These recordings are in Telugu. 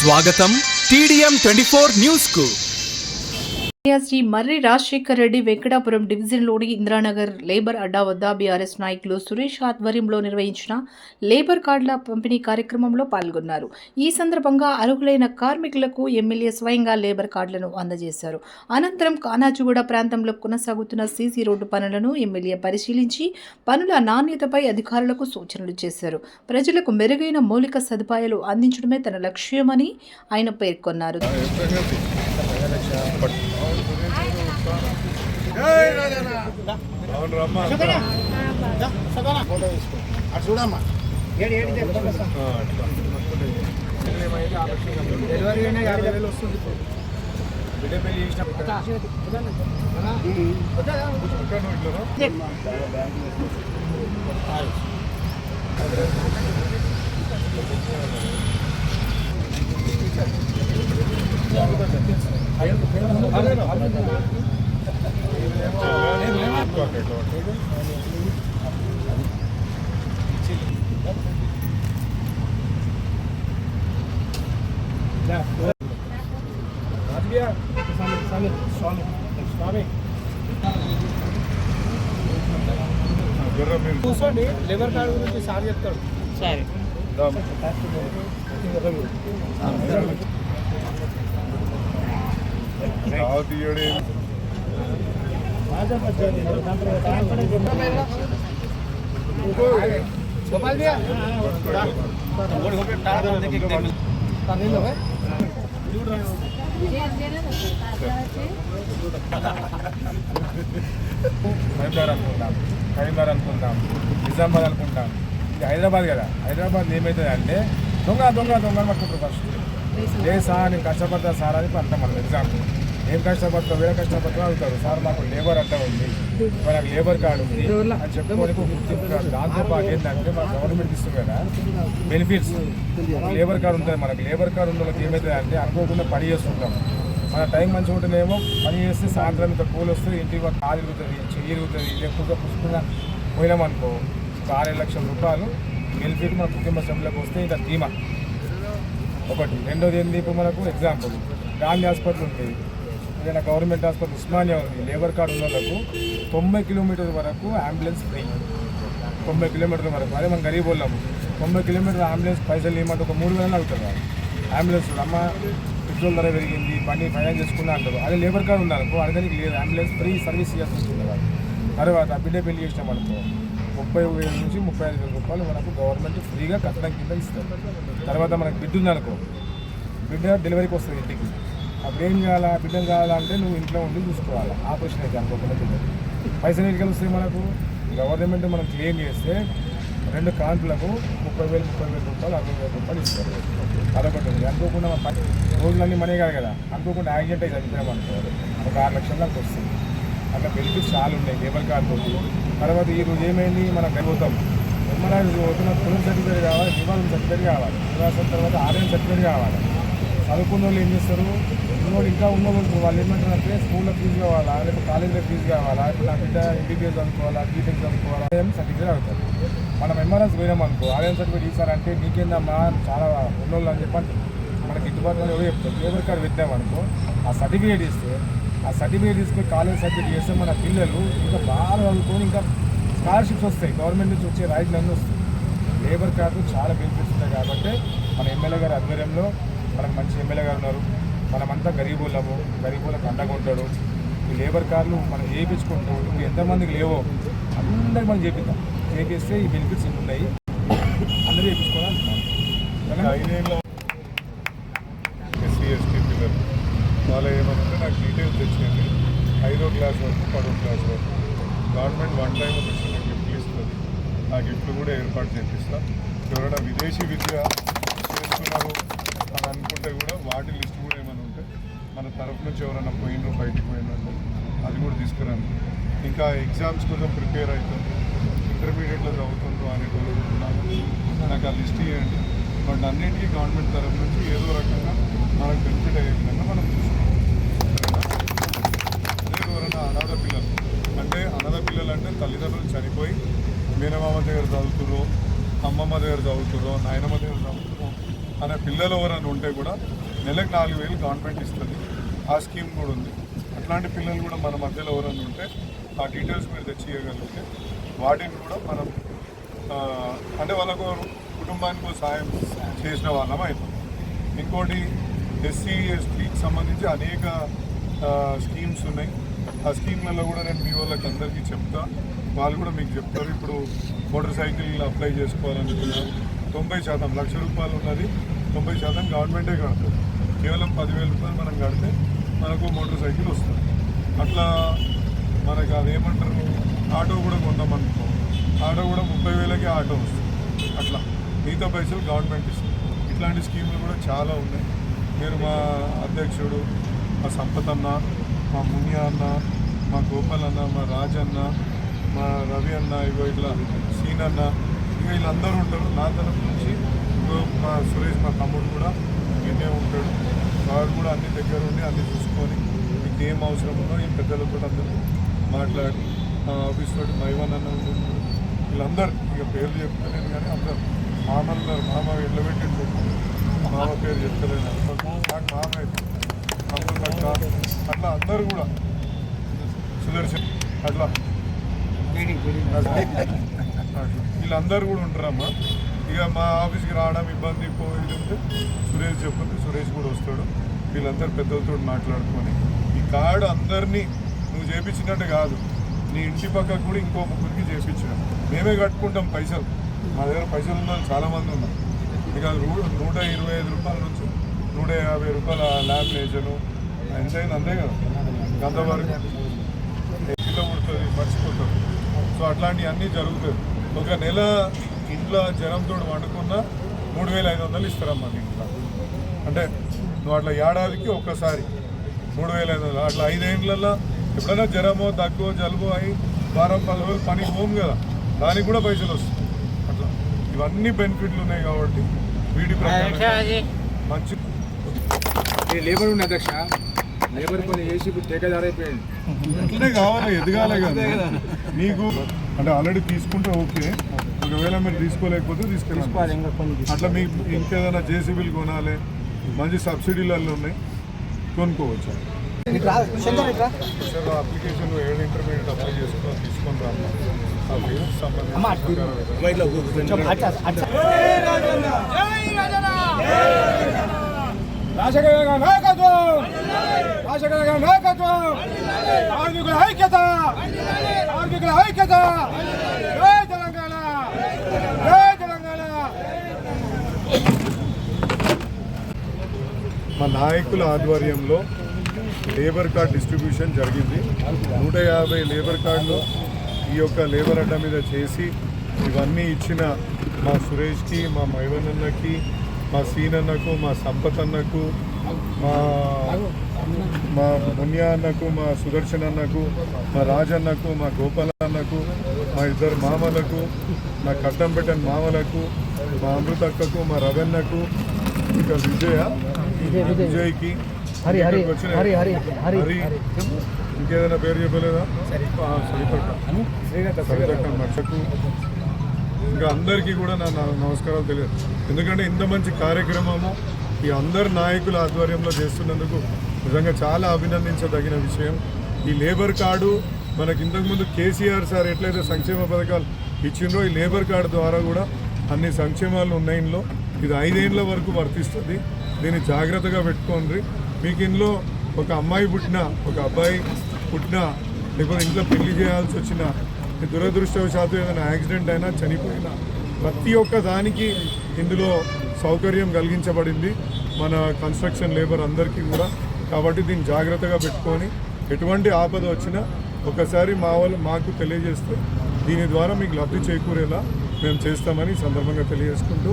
స్వాగతం TDM 24 న్యూస్ కు. శ్రీ మర్రి రాజశేఖర్ రెడ్డి వెంకటాపురం డివిజన్లోని ఇంద్రానగర్ లేబర్ అడ్డా వద్ద బీఆర్ఎస్ నాయకులు సురేష్ ఆధ్వర్యంలో నిర్వహించిన లేబర్ కార్డుల పంపిణీ కార్యక్రమంలో పాల్గొన్నారు. ఈ సందర్భంగా అర్హులైన కార్మికులకు ఎమ్మెల్యే స్వయంగా లేబర్ కార్డులను అందజేశారు. అనంతరం కానాజుగూడ ప్రాంతంలో కొనసాగుతున్న సీసీ రోడ్డు పనులను ఎమ్మెల్యే పరిశీలించి పనుల నాణ్యతపై అధికారులకు సూచనలు చేశారు. ప్రజలకు మెరుగైన మౌలిక సదుపాయాలు అందించడమే తన లక్ష్యమని ఆయన పేర్కొన్నారు. కూర్చోండి. లేబర్ కార్డు గురించి సార్ చెప్తాడు. సరే गोपाल भैया కరీంనగర్ అనుకుంటాం, నిజామాబాద్ అనుకుంటాం. ఇది హైదరాబాద్ కదా. హైదరాబాద్ ఏమవుతుంది అంటే దొంగ పట్టుకుంటారు. ఫస్ట్ ఏ సార్ నేను కష్టపడతా సార్ అని అంటాం. మనం ఎగ్జాంపుల్ ఏం కష్టపడతావు, వేరే కష్టపడతావు అవుతారు. సార్ మాకు లేబర్ అడ్డా ఉంది, నాకు లేబర్ కార్డు ఉంది అని చెప్పుకోవడానికి గుర్తింపు. దాంతోపాటు ఏంటంటే మన గవర్నమెంట్ ఇస్తుంది కదా బెనిఫిట్స్. లేబర్ కార్డు ఉంటుంది. మనకు లేబర్ కార్డు ఉన్న వాళ్ళకి ఏమవుతుంది అంటే అనుకోకుండా పని చేస్తుంటాం. మన టైం మంచిగా ఉంటేనేమో పని చేస్తే సాయంత్రం ఇంత కూలి వస్తుంది, ఇంటికి కాలు ఇరుగుతుంది, చెయ్యి ఇరుగుతుంది. ఎక్కువగా పుష్పంగా పోయినామనుకో ఒక 6-7 లక్షల రూపాయలు బెనిఫిట్ మన కుటుంబ సభ్యులకు వస్తే ఇంకా ధీమా ఒకటి. రెండోది ఏంటి, ఇప్పుడు మనకు ఎగ్జాంపుల్ గాంధీ హాస్పిటల్ ఉంటుంది, ఏదైనా గవర్నమెంట్ హాస్పిటల్ ఉస్మానియా ఉంది. లేబర్ కార్డు ఉన్న వాళ్ళకు 90 కిలోమీటర్ల వరకు అంబులెన్స్ ఫ్రీ. 90 కిలోమీటర్ల వరకు. అదే మనం గరీబ్ వాళ్ళము 90 కిలోమీటర్ల అంబులెన్స్ పైసలు ఏమంటే ఒక 3,000 అవుతుంది. అంబులెన్స్ అమ్మ పెట్రోల్ ధర పెరిగింది, బండి ఫైనాన్స్ చేసుకున్నా అంటారు. అదే లేబర్ కార్డు ఉందనుకో అడగడానికి లేదు, అంబులెన్స్ ఫ్రీ సర్వీస్ చేయాల్సి వస్తుంది. వాళ్ళు తర్వాత బిడ్డ పెళ్లి చేసినాం అనుకో 30,000 నుంచి 35,000 రూపాయలు మనకు గవర్నమెంట్ ఫ్రీగా కట్టడం కింద ఇస్తారు. తర్వాత మనకు బిడ్డ ఉందనుకో, బిడ్డ డెలివరీకి వస్తుంది ఇంటికి. అప్పుడు ఏం చేయాలా, బిడ్డను కావాలంటే నువ్వు ఇంట్లో ఉండి చూసుకోవాలి. ఆపరేషన్ అయితే అనుకోకుండా బిడ్డ పైసలు ఎన్నికలు వస్తాయి మనకు. గవర్నమెంట్ మనం క్లెయిమ్ చేస్తే 2 కాన్పులకు 30,000 రూపాయలు 60,000 రూపాయలు ఇస్తారు. అదొకటి ఉంది. అనుకోకుండా రోజులన్నీ మనీ కాదు కదా, అనుకోకుండా యాక్సిడెంట్ అయితే చనిపోయాం అనుకోవాలి ఒక 6 లక్షల దాకా వస్తుంది. అట్లా బెనిఫిట్స్ చాలా ఉన్నాయి లేబర్ కార్డు. తర్వాత ఈ రోజు ఏమైంది, మనం పోతాం ఎంఆర్ఐ పోతున్న పొలం సర్టిఫికేట్ కావాలి, నివారణ సర్టిఫికేట్ కావాలి, నివాసం తర్వాత ఆర్ఎం సర్టిఫికేట్ కావాలి. చదువుకున్న వాళ్ళు ఏం చేస్తారు, ఉన్నోళ్ళు ఇంకా ఉన్నోళ్ళు వాళ్ళు ఏమంటారంటే స్కూల్లో ఫీజు కావాలా, లేకపోతే కాలేజీలో ఫీజు కావాలా, ఇప్పుడు నా బిడ్డ ఎంబీబీఎస్ చదువుకోవాలా, బీటెక్ చదువుకోవాలా, ఆర్ఎం సర్టిఫికేట్ అవుతారు. మనం ఎంఆర్ఎస్ పోయినామనుకో ఆర్ఎం సర్టిఫికేట్ ఇస్తారంటే నీకేందమ్మా చాలా ఉన్నోళ్ళు అని చెప్పండి మనకి గిట్టుబాటు ఎవరు చెప్తారు. లేబర్ కార్డు పెట్టామనుకో ఆ సర్టిఫికేట్ ఇస్తే, ఆ సర్టిఫికేట్ తీసుకొని కాలేజ్ సర్టిఫికేట్ చేస్తే మన పిల్లలు ఇంకా బాగా చదువుకొని ఇంకా స్కాలర్షిప్స్ వస్తాయి, గవర్నమెంట్ నుంచి వచ్చే రైతులన్నీ వస్తాయి. లేబర్ కార్డు చాలా బెనిఫిట్స్ ఉంటాయి. కాబట్టి మన ఎమ్మెల్యే గారి ఆధ్వర్యంలో మనకు మంచి ఎమ్మెల్యే గారు ఉన్నారు. మనమంతా గరీబులము, గరీబులకు అండగా ఉంటాడు. ఈ లేబర్ కార్డులు మనం చేయించుకుంటూ ఇప్పుడు ఎంతమందికి లేవో అందరికి మనం చేపిద్దాం. చేపిస్తే ఈ బెనిఫిట్స్ ఎన్ని ఉన్నాయి అందరూ చేయించుకోవాలంటున్నాను. ఎస్సీ ఎస్టీ పిల్లలు వాళ్ళు ఏమంటే నాకు డీటెయిల్స్ తెచ్చేయండి. 5వ క్లాస్ వరకు 10వ క్లాస్ వరకు గవర్నమెంట్ వన్ టైం ఒక చిన్న గిఫ్ట్లు ఇస్తుంది. ఆ గిఫ్ట్లు కూడా ఏర్పాటు చేపిస్తాం. ఎవరైనా విదేశీ విద్య చేస్తున్నారు అని అనుకుంటే కూడా వాటి లిస్ట్ కూడా ఏమైనా ఉంటే మన తరఫు నుంచి ఎవరైనా పోయినో బయటికి పోయినట్టు అది కూడా తీసుకురండి. ఇంకా ఎగ్జామ్స్ కోసం ప్రిపేర్ అవుతుంది, ఇంటర్మీడియట్లో చదువుతుండ్రు అనేటువంటి నాకు ఆ లిస్ట్ ఇవ్వండి. వాటి అన్నింటికీ గవర్నమెంట్ తరఫు నుంచి ఏదో రకంగా మనకు బెనిఫిట్ అయ్యే విధంగా మనం చూసుకుంటాం. అదే ఎవరైనా అనాథ పిల్లలు అంటే తల్లిదండ్రులు చనిపోయి మేనమామ దగ్గర చదువుతుర్రో, అమ్మమ్మ దగ్గర చదువుతుర్రో, నాయనమ్మ దగ్గర చదువుతుర్రో, అనే పిల్లలు ఎవరైనా ఉంటే కూడా నెలకు 4,000 గవర్నమెంట్ ఇస్తుంది. ఆ స్కీమ్ కూడా ఉంది. అట్లాంటి పిల్లలు కూడా మన మధ్యలో ఎవరైనా ఉంటే ఆ డీటెయిల్స్ మీరు తెచ్చియగలిగితే వాటిని కూడా మనం అంటే వాళ్ళకు కుటుంబానికి సాయం చేసిన వాళ్ళం అవుతుంది. ఇంకోటి ఎస్సీ ఎస్టీకి సంబంధించి అనేక స్కీమ్స్ ఉన్నాయి. ఆ స్కీమ్లలో కూడా నేను మీ వాళ్ళకి అందరికీ చెప్తా, వాళ్ళు కూడా మీకు చెప్తారు. ఇప్పుడు మోటార్ సైకిల్ అప్లై చేసుకోవాలనుకున్నారు 90%, ₹1,00,000 ఉన్నది 90% గవర్నమెంటే కడుతుంది. కేవలం 10,000 రూపాయలు మనం కడితే మనకు మోటార్ సైకిల్ వస్తుంది. అట్లా మనకు అదేమంటారు, ఆటో కూడా కొందామనుకో, ఆటో కూడా 30,000కి ఆటో వస్తుంది. అట్లా మిగతా పైసలు గవర్నమెంట్ ఇస్తుంది. ఇట్లాంటి స్కీములు కూడా చాలా ఉన్నాయి. మీరు మా అధ్యక్షుడు, మా సంపత్ అన్న, మా మునియా అన్న, మా గోపాల్ అన్న, మా రాజ్ అన్న, మా రవి అన్న, ఇగో ఇట్లా సీన్ అన్న, ఇక వీళ్ళందరూ ఉంటారు. నా తరఫు నుంచి ఇగో మా సురేష్, మా తమ్ముడు కూడా ఇన్నే ఉంటాడు. వాడు కూడా అన్ని దగ్గర ఉండి అన్ని చూసుకొని మీకు ఏం అవసరం ఉందో ఈ పెద్దలతో అందరూ మాట్లాడి మా ఆఫీస్ తోటి మైవన్ అన్న వీళ్ళందరూ ఇక పేర్లు చెప్తలేను కానీ అందరు మామన్నారు. మామ ఎట్లా పెట్టిండు, మామ పేరు చెప్తలేను, నాకు మామ అయితే అమ్మ అట్లా అందరూ కూడా సుదర్శన్ అట్లా వీళ్ళందరూ కూడా ఉంటారమ్మా. ఇక మా ఆఫీస్కి రావడం ఇబ్బంది పోయింది ఉంటే సురేష్ చెప్పింది, సురేష్ కూడా వస్తాడు. వీళ్ళందరూ పెద్దలతో మాట్లాడుకొని ఈ కార్డు అందరినీ నువ్వు చేయించినట్టు కాదు, నీ ఇంటి పక్కకు కూడా ఇంకో ముగ్గురికి చేయించినాం. మేమే కట్టుకుంటాం పైసలు. మా దగ్గర పైసలు ఉన్న వాళ్ళు చాలామంది ఉన్నారు. ఇక ₹125 నుంచి ₹150 లామినేషను ఎంతైనా అంతే కదా, అంతవరకు ఇంట్లో పుడుతుంది, మర్చిపోతుంది. సో అట్లాంటివి అన్నీ జరుగుతుంది. ఒక నెల ఇంట్లో జ్వరంతో వండుకున్నా 3,500 ఇస్తారమ్మా నీకు. అంటే నువ్వు అట్లా ఏడాదికి ఒక్కసారి 3,500. అట్లా 5 ఏళ్ళల్లో ఎప్పుడైనా జ్వరమో దగ్గో జలుబు అయి 10 రోజులు పనికి పోము కదా, దానికి కూడా పైసలు వస్తాయి. అట్లా ఇవన్నీ బెనిఫిట్లు ఉన్నాయి కాబట్టి వీటి ప్రకారం మంచి లేబర్ ఉన్న అధ్యక్ష, లేబర్ పని చేసి ఇప్పుడు టేకేదార్ అయిపోయింది. అట్లనే కావాలి, ఎదగాలి కదా నీకు. అంటే ఆల్రెడీ తీసుకుంటే ఓకే, ఒకవేళ మీరు తీసుకోలేకపోతే తీసుకెళ్ళాలి. అట్లా మీకు ఇంకేదైనా జేసీబీలు కొనాలి, మంచి సబ్సిడీలలో ఉన్నాయి, కొనుక్కోవచ్చు. సార్ అప్లికేషన్ 7 ఇంటర్మీడియట్ అప్లై చేసుకొని తీసుకొని రామ్మా. ఆ ఫీజుకి సంబంధించి రాజకీయ నాయకత్వం, రాజకీయ నాయకత్వం, కార్మికుల ఐక్యత, కార్మికుల ఐక్యత, జై తెలంగాణ, జై తెలంగాణ. మా నాయకుల ఆధ్వర్యంలో లేబర్ కార్డ్ డిస్ట్రిబ్యూషన్ జరిగింది. 150 లేబర్ కార్డులు ఈ యొక్క లేబర్ అడ్డా మీద చేసి ఇవన్నీ ఇచ్చిన మా సురేష్కి, మా మైవన్ అన్నకి, మా సీన్ అన్నకు, మా సంపత్ అన్నకు, మా మునియా అన్నకు, మా సుదర్శన్ అన్నకు, మా రాజ్ అన్నకు, మా గోపాల్ అన్నకు, మా ఇద్దరు మామలకు, మా కట్టంపెట్టని మామలకు, మా అమృత అక్కకు, మా రవన్నకు, ఇంకా విజయ్కి, హరి, ఇంకేదైనా పేరు చెప్పలేదా, సరితక్క మర్చకు, ఇంకా అందరికీ కూడా నా నమస్కారాలు తెలియదు. ఎందుకంటే ఇంత మంచి కార్యక్రమము ఈ అందరు నాయకుల ఆధ్వర్యంలో చేస్తున్నందుకు నిజంగా చాలా అభినందించదగిన విషయం. ఈ లేబర్ కార్డు మనకి ఇంతకుముందు కేసీఆర్ సార్ ఎట్లయితే సంక్షేమ పథకాలు ఇచ్చిండ్రో, ఈ లేబర్ కార్డు ద్వారా కూడా అన్ని సంక్షేమాలు ఉన్నాయి. ఇందులో ఇది 5 ఏళ్ళ వరకు వర్తిస్తుంది. దీన్ని జాగ్రత్తగా పెట్టుకోండి. మీకు ఇందులో ఒక అమ్మాయి పుట్టినా, ఒక అబ్బాయి పుట్టినా, లేకపోతే ఇంట్లో పెళ్లి చేయాల్సి వచ్చినా, దురదృష్టవశాత్తు ఏదైనా యాక్సిడెంట్ అయినా, చనిపోయినా, ప్రతి ఒక్క దానికి ఇందులో సౌకర్యం కలిగించబడింది మన కన్స్ట్రక్షన్ లేబర్ అందరికీ కూడా. కాబట్టి దీన్ని జాగ్రత్తగా పెట్టుకొని ఎటువంటి ఆపద వచ్చినా ఒకసారి మాకు తెలియజేస్తే దీని ద్వారా మీకు లబ్ధి చేకూరేలా మేము చేస్తామని సందర్భంగా తెలియజేసుకుంటూ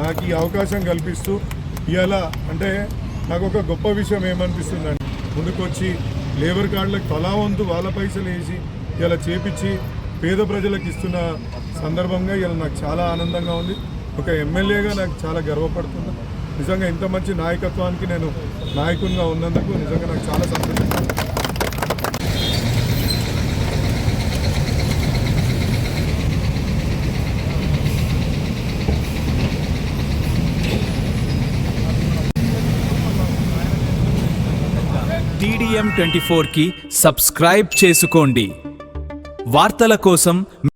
నాకు ఈ అవకాశం కల్పిస్తూ ఇవాళ అంటే నాకు ఒక గొప్ప విషయం ఏమనిపిస్తుందండి, ముందుకొచ్చి లేబర్ కార్డులకు తలావంతు వాళ్ళ పైసలు వేసి ఇలా చేపించి పేద ప్రజలకు ఇస్తున్న సందర్భంగా ఇలా నాకు చాలా ఆనందంగా ఉంది. ఒక ఎమ్మెల్యేగా నాకు చాలా గర్వపడుతుంది. నిజంగా ఇంత మంచి నాయకత్వానికి నేను నాయకునిగా ఉన్నందుకు నిజంగా నాకు చాలా సంతోషంగా TDM 24 కి సబ్స్క్రైబ్ చేసుకోండి. వార్తల కోసం